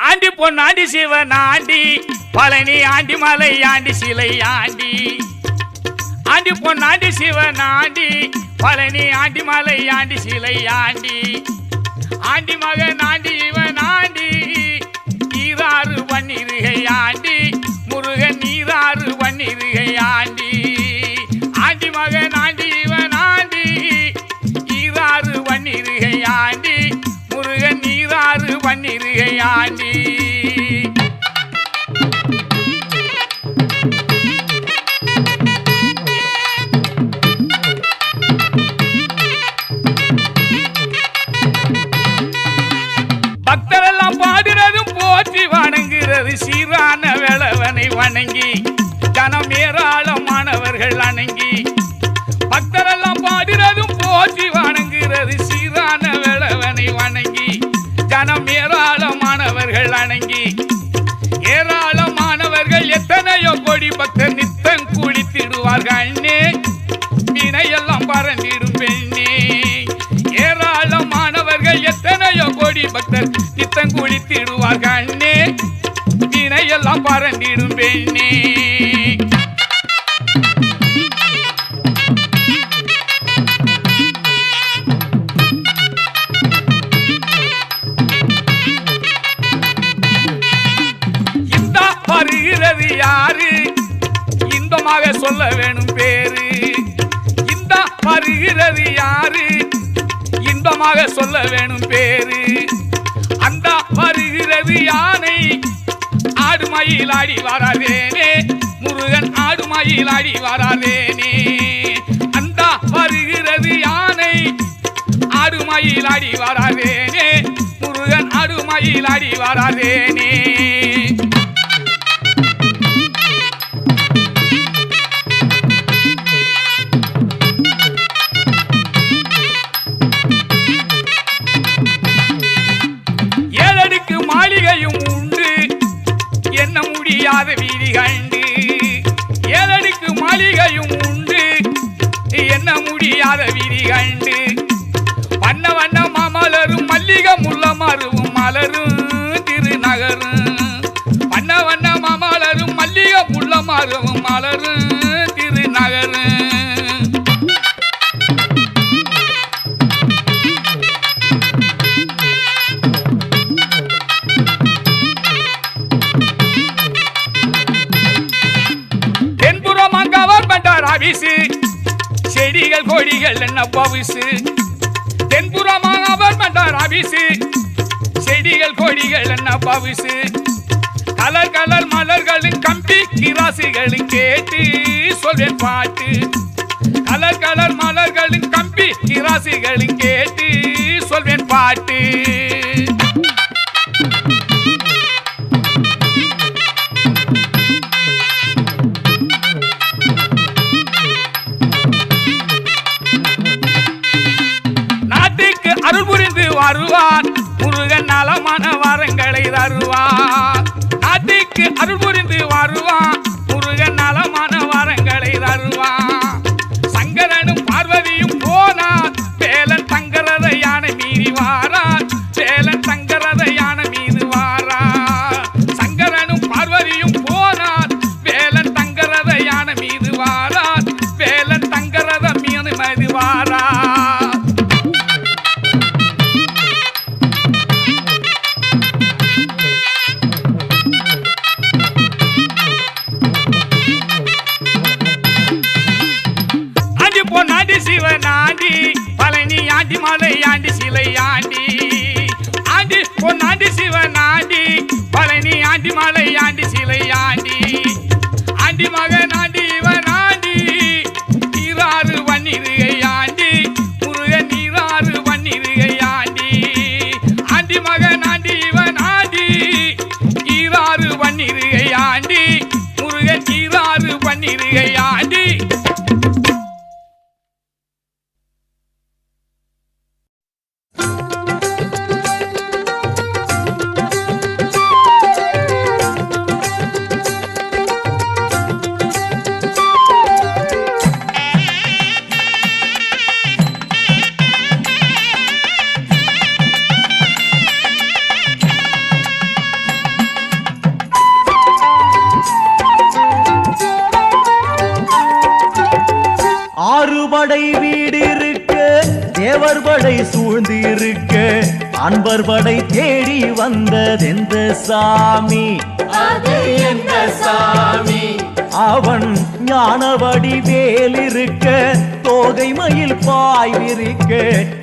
Aunty பொன்னாண்டி சிவன் ஆண்டி பழனி ஆண்டி மலை ஆண்டி சிலை ஆண்டி ஆண்டி பொன்னாண்டி சிவன் ஆண்டி பழனி ஆண்டி மலை ஆண்டி சிலை ஆண்டி ஆண்டி மகன் ஆண்டி இவன் ஆண்டி ஈராறு பன்னிருகை ஆண்டி முருகன் நீராறு பன்னிருகை ஆண்டி ஆண்டி மகன் ஆண்டி இவன் ஆண்டி ஈராறு பன்னிருகை ஆண்டி முருகன் நீராறு பன்னிருகை ஆண்டி பக்தரெல்லாம் பாடுறதும் போற்றி வணங்குறது சீரான வேளவனை வணங்கி ஜனம் ஏராளமானவர்கள் அணங்கி பக்தரெல்லாம் பாடுறதும் போற்றி வணங்குறது சீரான வேளவனை வணங்கி ஜனம் ஏராளமானவர்கள் அணங்கி ஏராளமானவர்கள் எத்தனையோ கோடி பக்தர் நித்தம் குளித்திடுவார்கள் அண்ணே வினையெல்லாம் பறந்திடும் பெண்ணே ஏராளமானவர்கள் எத்தனையோ கோடி பக்தர் நித்தம் குளித்திடுவார்கள் அண்ணே வினையெல்லாம் பறந்திடும் பெண்ணே வருகிறது யாரு இன்பமாக சொல்ல வேணும் பேரு இந்த வருகிறது யாரு இன்பமாக சொல்ல வேணும் பேரு அந்த வருகிறது யானை ஆடுமயில் ஆடி வராதேனே முருகன் ஆடுமயில் ஆடி வராதேனே அந்த வருகிறது யானை ஆடுமயில் ஆடி வராதேனே முருகன் ஆடுமயில் ஆடி வராதேனே மாளிகையும் உண்டு என்ன முடியாத வீதி கண்டு ஏழடுக்கு மாளிகையும் உண்டு என்ன முடியாத வீதி கண்டு வண்ண வண்ண மலரும் மல்லிகை முல்ல மருவும் மலரும் திருநகரும் வண்ண வண்ண மலரும் மல்லிகை முல்ல மருவும் மலரும் திருநகரும் செடிகள் கொடிகள் என்ன பவுசு தென்புறமாக அவர் பண்றார் அபிசு செடிகள் கொடிகள் என்ன பவுசு கலர் கலர் மலர்களின் கம்பி கிராசுகளின் கேட்டு சொல்வேன் பாட்டு கலர் கலர் மலர்களின் கம்பி கிராசுகளின் கேட்டு சொல்வேன் பாட்டு அருள் புரிந்து வருவான் முருகன் நலமான வரங்களை தருவான் நாட்டுக்கு அருள் புரிந்து வருவான் முருகன் நலமான வரங்களை தருவான் சங்கரனும் பார்வதியும் போனான் வேலன் தங்கரத யானை மீறி வாரான் வேலன் தங்கரத யானை மீது வாரான் சங்கரனும் பார்வதியும் போனான் வேலன் தங்கரத யானை மீது வாரான் வேலன் தங்கரத மீது மீது வாரான் சிவன் ஆண்டி பழனி ஆண்டி மலை ஆண்டி சிலை ஆண்டி ஆண்டி பொன்னாண்டி சிவன் ஆண்டி பழனி ஆண்டி மலை ஆண்டி சிலை ஆண்டி ஆண்டி மகன் ஆண்டி இவன் ஆண்டி ஈராறு பன்னிருகை ஆண்டி முருகன் நீராறு பன்னிருகை ஆண்டி ஆண்டி மகன் ஆண்டி இவன் ஆண்டி ஈராறு பன்னிருகை ஆண்டி முருகன் நீராறு பன்னிருகை ஆண்டி ஆறுபடை வீடு இருக்க தேவர் படை சூழ்ந்து இருக்க அன்பர் படை தேடி வந்ததெந்த சாமி அது எந்த சாமி அவன் ஞானவடி வேலிருக்க தோகை மயில் பாய் விரிக்க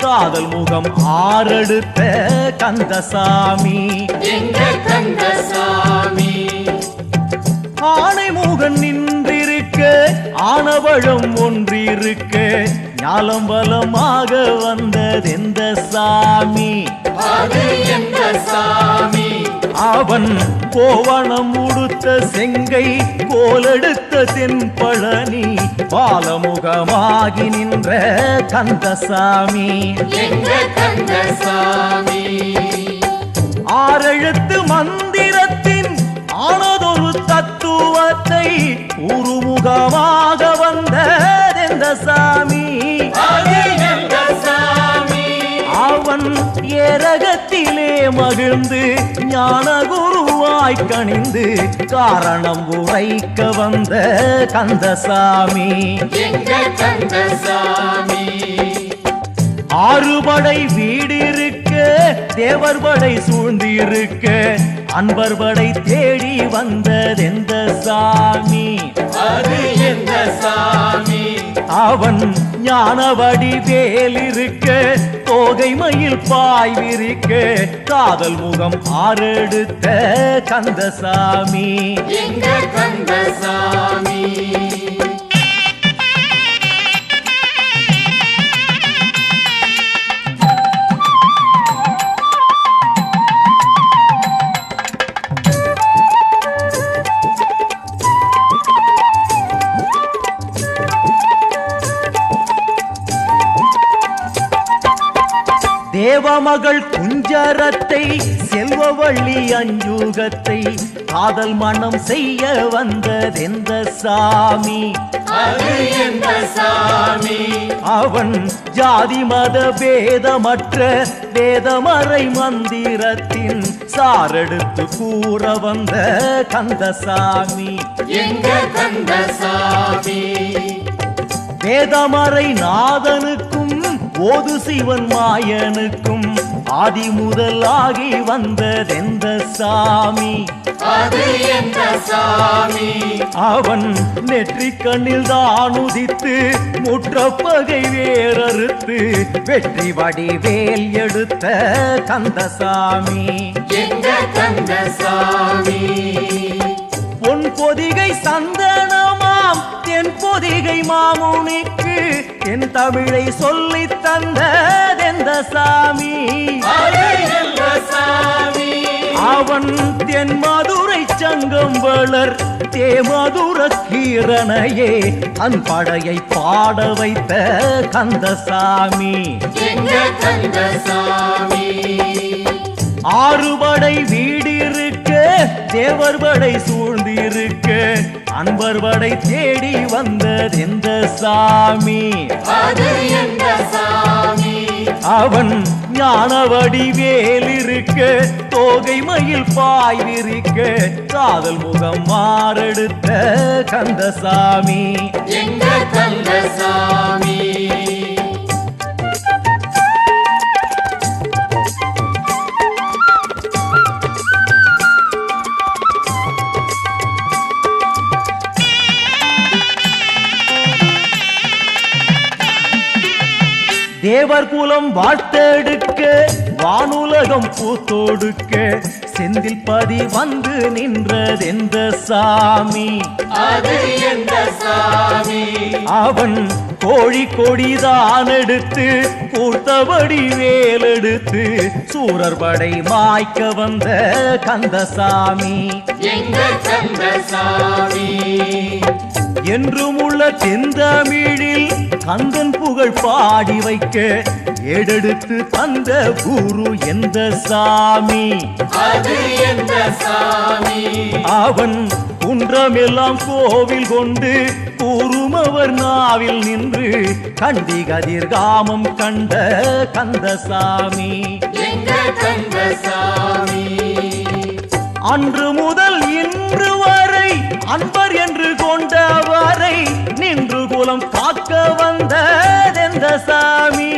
காதல் முகம் ஆறெடுத்த கந்தசாமி எங்க கந்தசாமி ஆனை முகன் நின்றிருக்க ஆனவழம் ஒன்றிருக்க ஞாலம் பலமாக வந்ததெந்த சாமி அது எந்த சாமி அவன் கோவணம் உடுத்த செங்கை கோலெடுத்த தென்பழனி பாலமுகமாகி நின்ற கந்தசாமி எங்க கந்தசாமி ஆறெழுத்து மந்திரத்தின் ஆனதொரு தத்துவத்தை உருமுகமாக வந்ததெந்த சாமி அது எந்த சாமி அவன் ஏரகத்திலே மகிழ்ந்து ஞான குருவாய் கணிந்து காரணம் உரைக்க வந்த கந்தசாமி எங்க கந்தசாமி ஆறுபடை வீடு இருக்க தேவர் படை சூழ்ந்து இருக்க அன்பர் படை தேடி வந்ததெந்த சாமி அது எந்த சாமி அவன் ஞானவடி வேலிருக்க தோகை மயில் பாய் விரிக்க காதல் முகம் ஆறெடுத்த கந்தசாமி எங்க கந்தசாமி தேவமகள் குஞ்சரத்தை செல்வவள்ளி அஞ்சுகத்தை காதல் மனம் செய்ய வந்ததெந்த சாமி அது எந்த சாமி அவன் ஜாதி மத பேதமற்ற வேதமறை மந்திரத்தின் சாரெடுத்து கூற வந்த கந்தசாமி எங்க கந்தசாமி வேதமறை நாதனுக்கும் ஓது சிவன் மாயனுக்கும் ஆதி முதலாகி வந்ததெந்த சாமி அது எந்த சாமி அவன் நெற்றிக் கண்ணில் தான் உதித்து முற்றப்பகை வேறறுத்து வெற்றி வடிவேல் எடுத்த கந்தசாமி எங்க கந்தசாமி பொன் பொதிகை சந்தனமாம் தென் பொதிகை மாமுனிக்கு என் தமிழை சொல்லி தந்ததெந்த சாமி அது எந்த சாமி அவன் தென் மதுரை சங்கம் வளர் தேமதுர கீரனையே தன் படையை பாட வைத்த கந்தசாமி எங்க கந்தசாமி ஆறுபடை வீடு இருக்க தேவர் படை சூழ்ந்து இருக்க அன்பர் படை தேடி வந்ததெந்த சாமி அது எந்த சாமி அவன் ஞானவடி வேலிருக்க தோகை மயில் பாய் விரிக்க காதல் முகம் மாறெடுத்த கந்தசாமி எங்க கந்தசாமி தேவர் குலம் வாழ்த்தெடுக்க வானுலகம் பூத்தொடுக்க செந்தில் பதி வந்து நின்றதெந்த சாமி அது எந்த சாமி அவன் கோழி கொடிதான் எடுத்து கூர்த்தபடி வேலெடுத்து சூரர் படை மாய்க்க வந்த கந்தசாமி எங்க கந்தசாமி என்றும் உள்ள தென்தமிழில் கந்தன் புகழ் பாடி வைக்க ஏடெடுத்து தந்த குரு எந்த சாமி அது எந்த சாமி அவன் குன்றமெல்லாம் கோவில் கொண்டு கூறுமவர் நாவில் நின்று கண்டி கதிர்காமம் கண்ட கந்தசாமி எங்க கந்தசாமி அன்று முதல் இன்று வரை அன்பர் என்று கொண்டவரை நின்று குலம் காக்க வந்த சாமி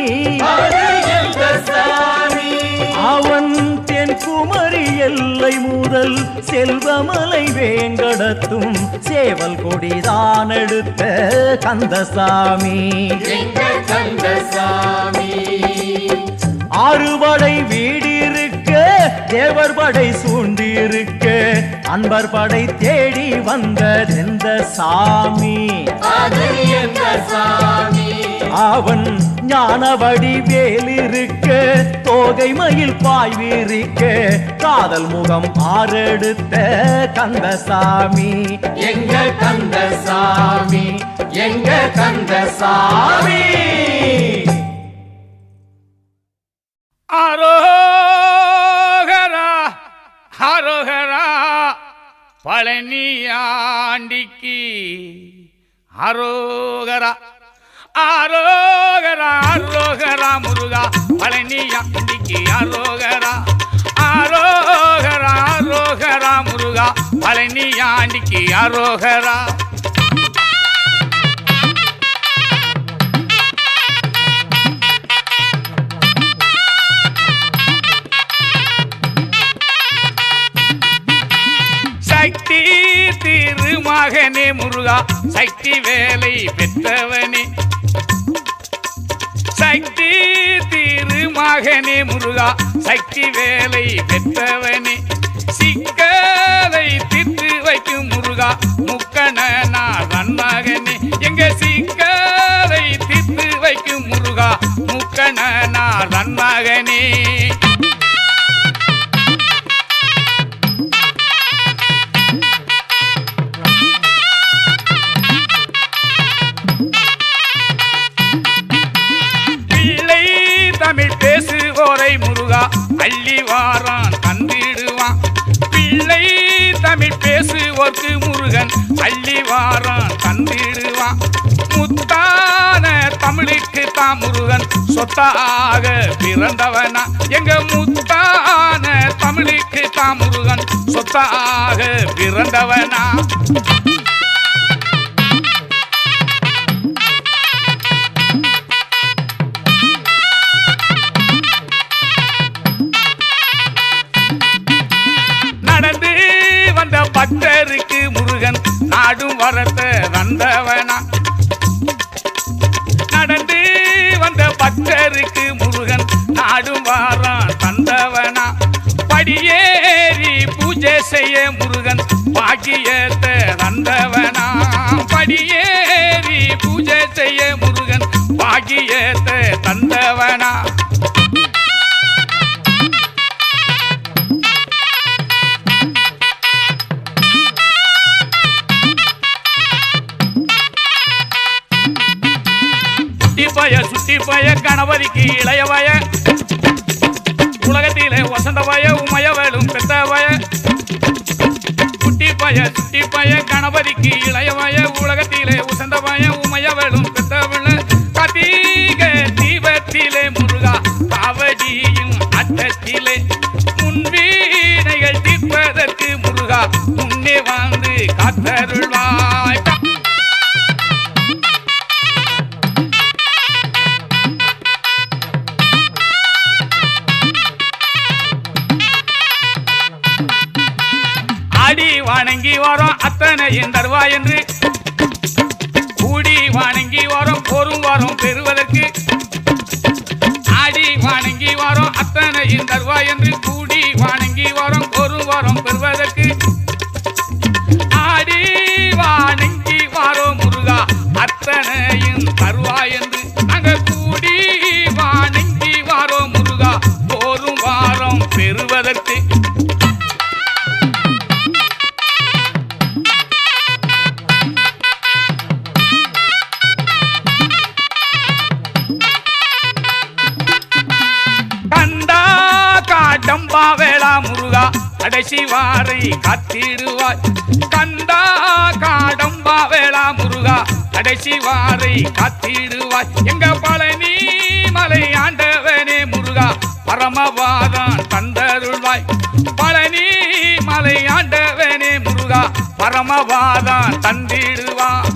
அது எந்த சாமி அவன் தென்குமரி எல்லை முதல் செல்வமலை வேங்கடத்தும் சேவல் கொடிதான் எடுத்த கந்தசாமி எங்க கந்தசாமி ஆறுபடை வீடிருக்க தேவர் படை சூண்டிருக்க அன்பர் படை தேடி வந்த எந்த சாமி அது எந்த சாமி அவன் ஞானவடி வேலிருக்க தோகை மயில் பாய்விருக்க காதல் முகம் ஆறெடுத்த கந்தசாமி எங்க கந்தசாமி எங்க கந்தசாமி ஆரோகரா ஆரோகரா பழனியாண்டிக்கு ஆரோகரா ஆரோகரா ஆரோகரா முருகா பழனியாண்டிக்கு ஆரோகரா ஆரோகரா ஆரோகரா முருகா பழனியாண்டிக்கு ஆரோகரா சக்தி திருமகனே முருகா சக்தி வேலை பெற்றவனே சக்தி திருமகனே முருகா சக்தி வேலை பெற்றவனே சிக்கலை தீர்த்து வைக்கும் முருகா முக்கணனார் மகனே எங்க சிக்கலை தீர்த்து வைக்கும் முருகா முக்கணனார் மகனே தமிழ் பேசுவோரை முருகா அள்ளி வாரான் தந்திடுவான் பிள்ளை தமிழ் பேசுவோர்க்கு முருகன் அள்ளி வாரான் தந்திடுவான் முத்தான தமிழுக்கு தான் முருகன் சொத்தாக பிறந்தவனா எங்க முத்தான தமிழுக்கு தான் முருகன் சொத்தாக பிறந்தவனா பக்தருக்கு முருகன் நாடும் வரத்தை வந்தவனா நடந்து வந்த பக்தருக்கு முருகன் நாடும் வாரான் தந்தவனா படியேறி பூஜை செய்ய முருகன் பாக்கியத்தை தந்தவனா படியேறி பூஜை செய்ய முருகன் பாக்கியத்தை தந்தவனா சுட்டி பய கணபதிக்கு இளையவய உலகத்திலே வசந்தவய உமையவளும் பெத்தவய சுட்டி பய கணபதிக்கு இளையவய உலகத்திலே உசந்தவய உமையவளும் பெத்தவள கதீக தீபத்திலே முருகா காவடியும் அட்டத்திலே முன்வீனைகள் தீர்ப்பதற்கு முருகா முன்னே வந்து காத்தருள்வாய் வணங்கி வரோம் அத்தனையும் தருவாய் என்று கூடி வணங்கி வரோம் பொறும் வரோம் பெறுவதற்கு ஆடி வணங்கி வரோம் அத்தனையும் தருவாய் என்று கூடி வணங்கி வரோம் பொறும் வரோம் பெறுவதற்கு ஆடி வணங்கி வரோம் முருகா அத்தனையும் தருவாய் என்று நாங்கள் கூடி வணங்கி வரோம் முருகா பொறும் வாரம் பெறுவதற்கு வேளா முருகா கடைசி வாரை காத்திடுவாய் கந்தா காடம்பா வேளா முருகா கடைசி வாரை காத்திடுவாய் எங்க பழனி மலை ஆண்டவனே முருகா பரமபாதான் தந்தருள்வாய் பழனி மலை ஆண்டவனே முருகா பரமபாதான் தந்திடுவாய்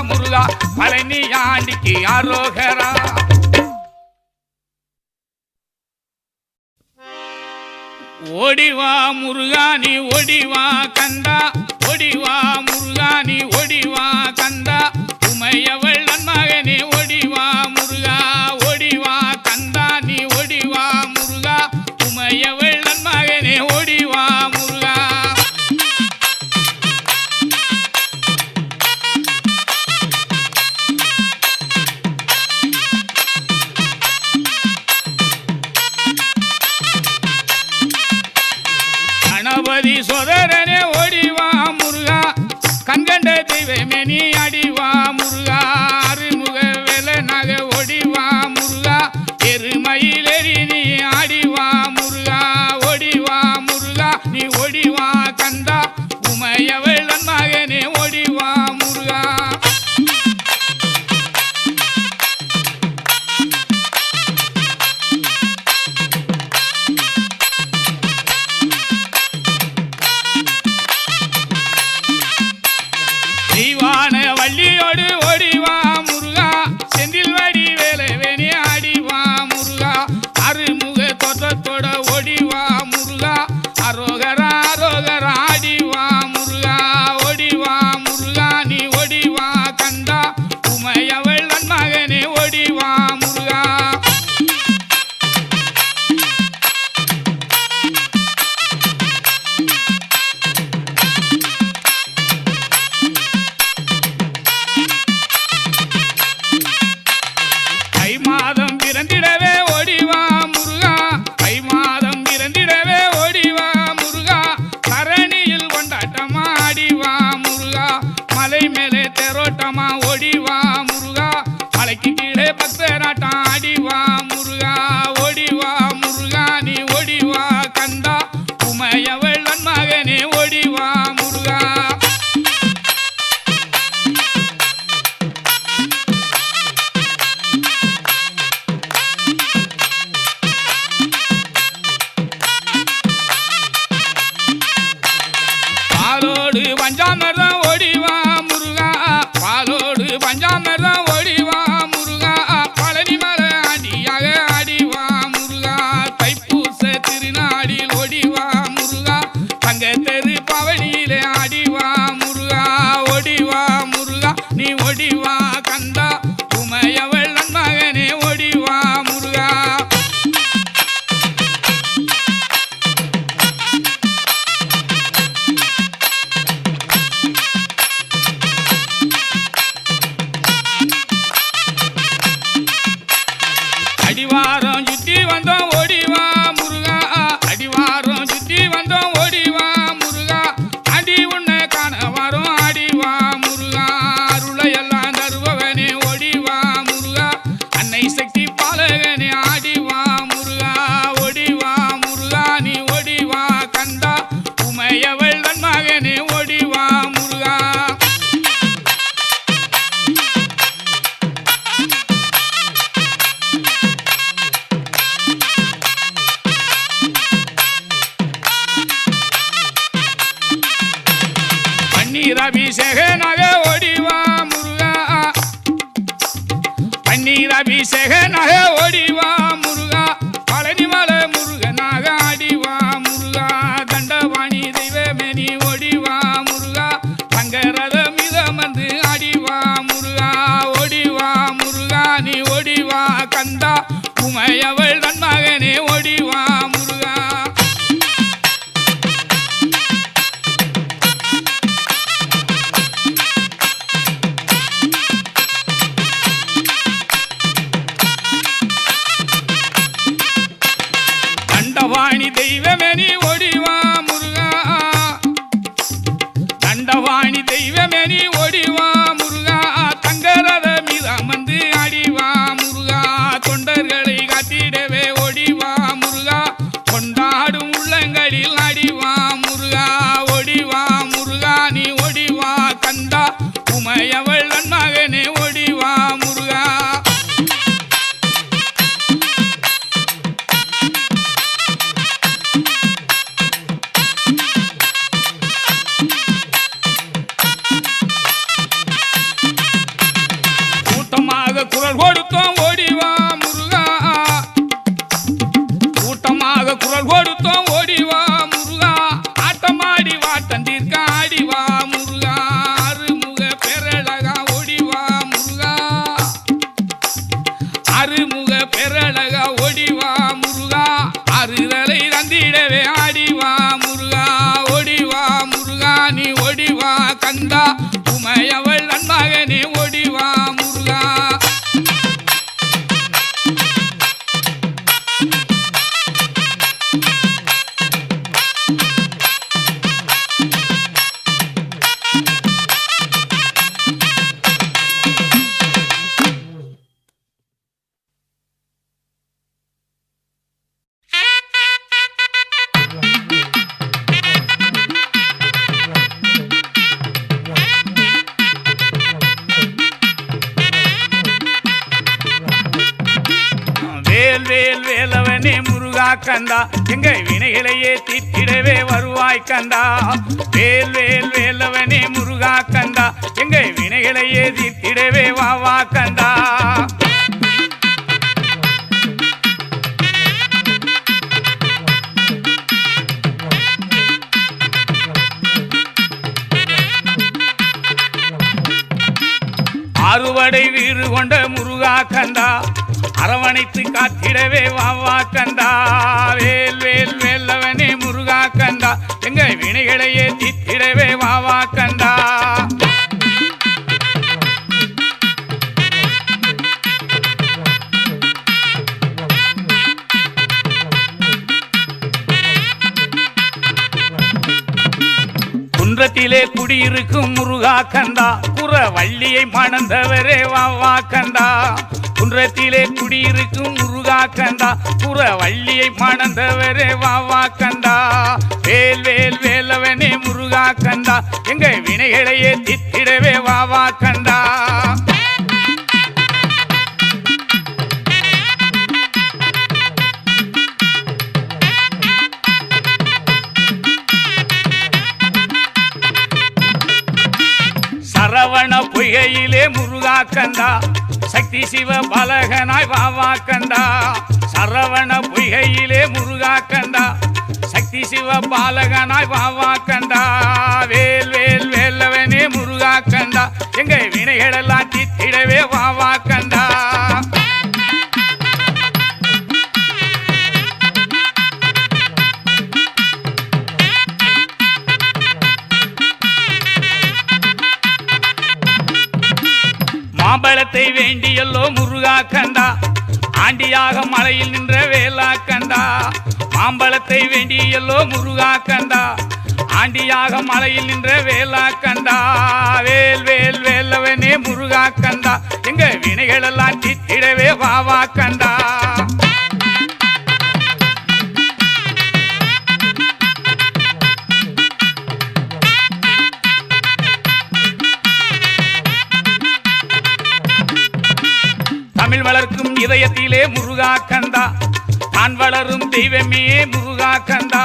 முருகா பழனி ஆண்டிக்கு அரோகரா. ஓடிவா முருகா நீ ஓடிவா கந்தா, ஓடிவா முருகா நீ ஓடிவா கந்தா, உமையவள் நன்மகனே ஓடிவா முருகா, ஓடிவா கந்தா நீ ஓடிவா முருகா, உமையவள் நன்மகனே ஓடிவா முருகா. கணபதி சோதரனே ஓடிவா முருகா, கண்கண்ட தெய்வமே நீ அடிவா முருகா, அருமுக வேலனாக ஓடிவா முருகா, எருமயிலேறி நீ ஆடிவா முருகா, ஓடிவா முருகா நீ ஓடிவா கந்தா, உமையவள் நன்மகனே ஓடிவா முருகா. தெய்வான வள்ளியோடு ஓடிவா முருகா, செந்தில் வடி வேலவேணி ஆடிவா முருகா, அருமுக தோற்றத்தோட ஓடிவா முருகா, அரோகரா அரோகரா ஆடிவா முருகா, ஓடிவா முருகா நீ ஓடிவா கந்தா, உமையவள் நன்மகனே ஓடிவா முருகா. தை மாதம் பிறந்திடவே ஓடிவா முருகா, தை மாதம் பிறந்திடவே ஓடிவா முருகா, தரணியில் கொண்டாட்டமா ஆடிவா முருகா, மலை மேலே தேரோட்டமா ஓடிவா முருகா, மலைக்கு கீழே பக்தராட்டம் ஆடிவா முருகா, ஓடிவா முருகா நீ ஓடிவா கந்தா, உமையவள் நன்மகனே ஓடிவா முருகா. பாலோடு பஞ்சாமிர்தம் ஓடிவா முருகா, பாலோடு பஞ்சாமிர்தம் ஓடிவா முருகா, பழனி மலை ஆண்டியாக ஆடிவா முருகா, தைப்பூச திருநாடில் ஓடிவா முருகா, தங்க தெரு பவனியிலே ஆடிவா முருகா, ஓடிவா முருகா நீ ஓடிவா கந்தா, உமையவள் நன்மகனே ஓடிவா முருகா. அடிவாரம் சுத்தி வந்தோம் ஓடிவா முருகா, அடிவாரம் சுத்தி வந்தோம் ஓடிவா முருகா, அடி உன்னை காண வரும் ஆடிவா முருகா, அருளையெல்லாம் தருபவனே ஓடிவா முருகா, அன்னை சக்தி பாலகனே ஆடிவா முருகா, ஓடிவா முருகா நீ ஓடிவா கந்தா, உமையவள் நன்மகனே ஓடிவா முருகா. பன்னீர் அபிஷேகனாக ஓடிவா முருகா, பன்னீர் அபிஷேகனாக ஓடிவா முருகா, பழனி மலை முருகனாக ஆடிவா முருகா, தண்டவாணி தெய்வமே நீ ஓடிவா முருகா, தங்கரத மிதமந்து ஆடிவா முருகா, ஓடிவா முருகா நீ ஓடிவா கந்தா, உமையவள் நன்மகனே ஓடிவா முருகா. தண்டவாணி தெய்வமே நீ ஓடிவா முருகா, தண்டவாணி தெய்வமே நீ ஓடிவா முருகா, தங்கரத மீதமந்து ஆடிவா முருகா, தொண்டர்களை காத்திடவே ஓடிவா முருகா, கொண்டாடும் உள்ளங்களில் ஆடிவா முருகா, ஓடிவா முருகா நீ ஓடிவா கந்தா, உமையவள் நன்மகனே ஓடிவா முருகா. கந்தா எங்க வினைகளையே தீர்த்திடவே வருவாய் கந்தா வேல் வேல் வேலவனே முருகா கந்தா எங்க வினைகளையே தீர்த்திடவே வா கந்தா அறுவடை வீறு கொண்ட முருகா கந்தா அரவணைத்து காத்திடவே வா கந்தா வேல் வேல் வேலவனே முருகா கந்தா எங்க வினைகளையே தீர்த்திடவே வா கந்தா குன்றத்திலே குடியிருக்கும் முருகா கந்தா குறவள்ளியை மணந்தவரே வா கந்தா குன்றத்திலே குடியிருக்கும் முருகா கந்தா குறவள்ளியை மணந்தவரே வா கந்தா வேல் வேல் வேலவனே முருகா கந்தா எங்க வினைகளையே தீர்த்திடவே வா கந்தா சரவண பொய்கையிலே முருகா கந்தா சக்தி சிவ பாலகனாய் வா கந்தா சரவண பொய்கையிலே முருகா கந்தா சக்தி சிவ பாலகனாய் வா கந்தா வேல் வேல் வேலவனே முருகா கந்தா எங்க வினைகளெல்லாம் தீர்த்திடவே வா கந்தா மாம்பழத்தை வேண்டியல்லோ முருகா கந்தா ஆண்டியாக மலையில் நின்ற வேலா கந்தா மாம்பழத்தை வேண்டியல்லோ முருகா கந்தா ஆண்டியாக மலையில் நின்ற வேலா கந்தா வேல் வேல் வேலவனே முருகா கந்தா எங்க வினைகளெல்லாம் தீர்த்திடவே வா கந்தா தமிழ் வளர்க்கும் இதயத்திலே முருகா கந்தா நான் வளரும் தெய்வமே முருகா கந்தா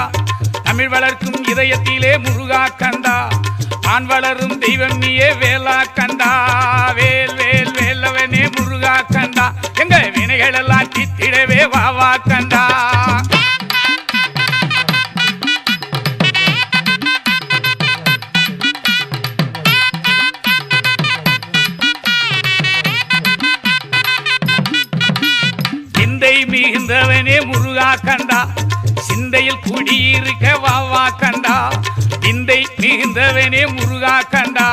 தமிழ் வளர்க்கும் இதயத்திலே முருகா கந்தா நான் வளரும் தெய்வம் நீயே வேலா கந்தா வேல் வேல் வேலவனே முருகா கந்தா எங்க வினைகளெல்லாம் தீர்த்திடவே வா கந்தா மிகுந்தவனே முருகா கந்தா சிந்தையில் குடியிருக்க வா கந்தா சிந்தை மிகுந்தவனே முருகா கந்தா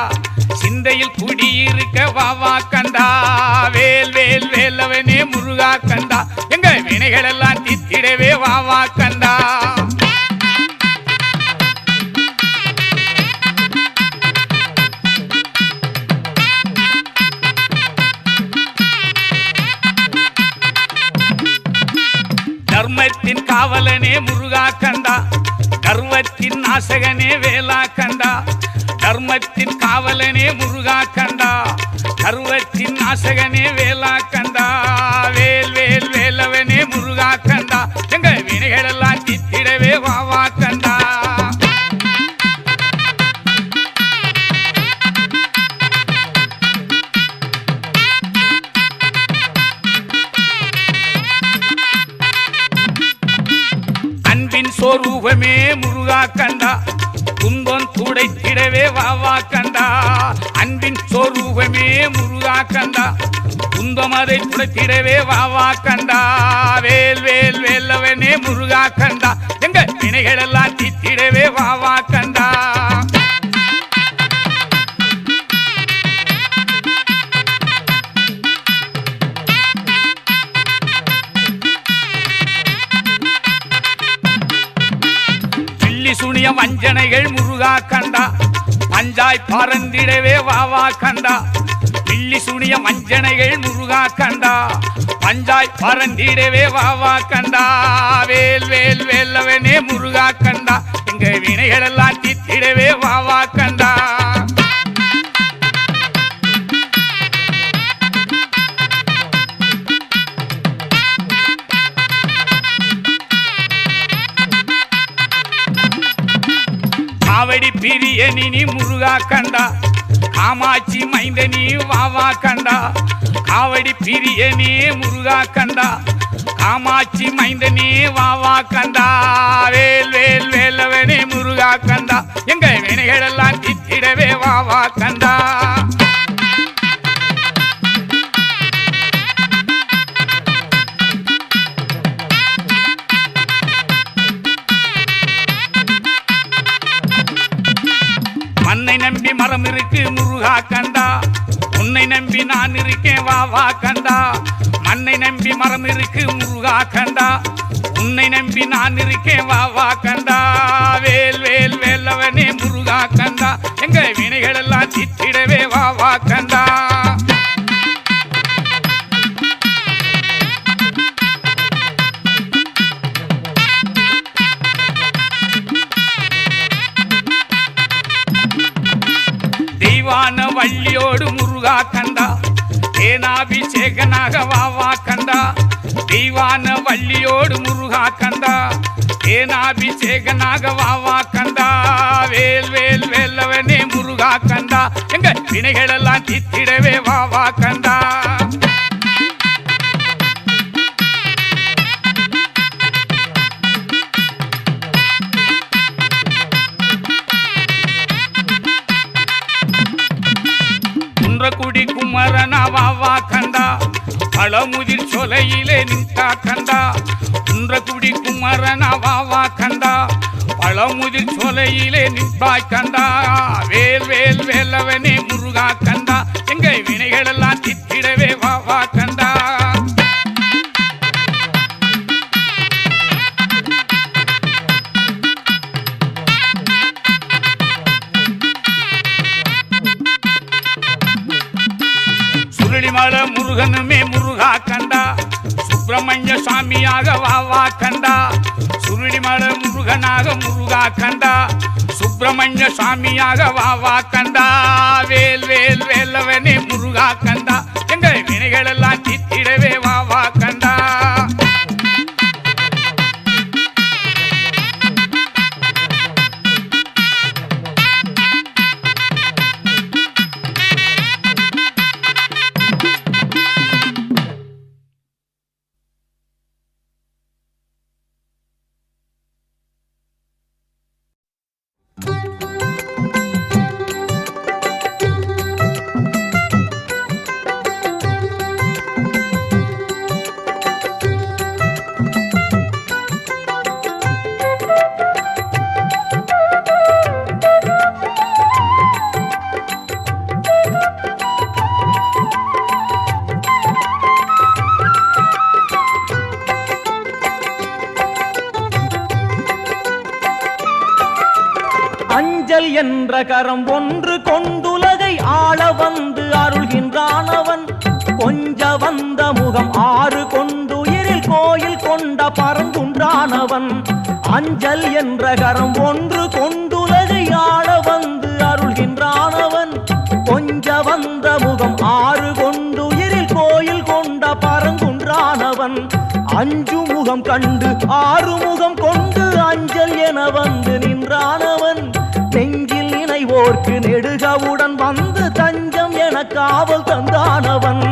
சிந்தையில் குடியிருக்க வா கந்தா வேல் வேல் வேலவனே முருகா கந்தா எங்க வினைகளெல்லாம் தீர்த்திடவே வா கந்தா தர்மத்தின் காவலனே முருகா கந்தா கர்வத்தின் நாசகனே வேலா கந்தா தர்மத்தின் காவலனே முருகா கந்தா கர்வத்தின் நாசகனே வேலா கந்தா வேல் வேல் வேலவனே முருகா கந்தா எங்க வினைகளெல்லாம் தீர்த்திடவே வா கந்தா சொரூபமே முருகா கந்தா துன்பம் துடைத்திடவே வா கந்தா அன்பின் சொரூபமே முருகா கந்தா துன்பம் அதை துடைத்திடவே வா கந்தா வேல் வேல் வேலவனே முருகா கந்தா எங்க வினைகளெல்லாம் தீர்த்திடவே வா கந்தா சுனிய வஞ்சனைகள் முருகா கந்தா பஞ்சாய் பறந்திடவே வா கந்தா பில்லி சுனிய வஞ்சனைகள் முருகா கந்தா பஞ்சாய் பறந்திடவே வா கந்தா வேல் வேல் வேலவனே முருகா கந்தா எங்க வினைகளெல்லாம் தீர்த்திடவே வா கந்தா முருகா கண்டா காமாட்சி மைந்தனி வாவா கண்டா காவடி பிரியனே முருகா கண்டா காமாட்சி மைந்தனே வாவா கண்டா வேல் வேல் வேலவனே முருகா கண்டா எங்க வினைகளெல்லாம் தித்திடவே வாவா கண்டா மண்ணை நம்பி மரம் இருக்கு முருகா கண்டா உன்னை நம்பி நான் இருக்கேன் வாவா கண்டா மண்ணை நம்பி மரம் இருக்கு முருகா கண்டா உன்னை நம்பி நான் இருக்கேன் வாவா கண்டா வேல் வேல் வேலவனே முருகா கண்டா எங்க வினைகள் எல்லாம் தித்திடவே வாவா கண்டா தெய்வான வள்ளியோடு முருகா கண்டா தேனாபிஷேகனாக வாவா கண்டா தெய்வான வள்ளியோடு முருகா கண்டா தேனாபிஷேகனாக வாவா கண்டா வேல் வேல் வேலவனே முருகா கண்டா எங்க வினைகளெல்லாம் தித்திடவே வாவா கண்டா குன்றக்குடி குமரனா வாவா கண்டா பழமுதிர் சொலையிலே நின்றா கண்டா குன்றக்குடி குமரனா வாவா கண்டா பழமுதிர் சொலையிலே நின்றாய் கண்டா வேல் வேல் வேலவனே முருகா கண்டா எங்க வினைகளெல்லாம் தித்திடவே வாவா கண்டா சுருளிமலை முருகனுமே முருகா கண்டா சுப்பிரமணிய சாமியாக வாவா கண்டா சுருளிமலை முருகனாக முருகா கண்டா சுப்பிரமணிய சாமியாக வாவா கண்டா வேல் வேல் வேலவனே முருகா கண்டா எங்க வினைகளெல்லாம் தித்திடவே வாவா கண்டா அஞ்சல் என்ற கரம் ஒன்று கொண்டுலகை ஆள வந்து அருள்கின்றானவன் கொஞ்ச வந்த முகம் ஆறு கொண்டுயிரில் கோயில் கொண்ட பரங்குன்றானவன் அஞ்சல் என்ற கரம் ஒன்று கொண்டுலகை ஆள வந்து அருள்கின்றானவன் கொஞ்ச வந்த முகம் ஆறு கொண்டுயிரில் கோயில் கொண்ட பரங்குன்றானவன் அஞ்சு முகம் கண்டு ஆறு முகம் கொண்டு அஞ்சல் என வந்து நின்றானவன் நெஞ்சில் நினைவோர்க்கு நெடுகவுடன் வந்து தஞ்சம் என காவல் தந்தானவன்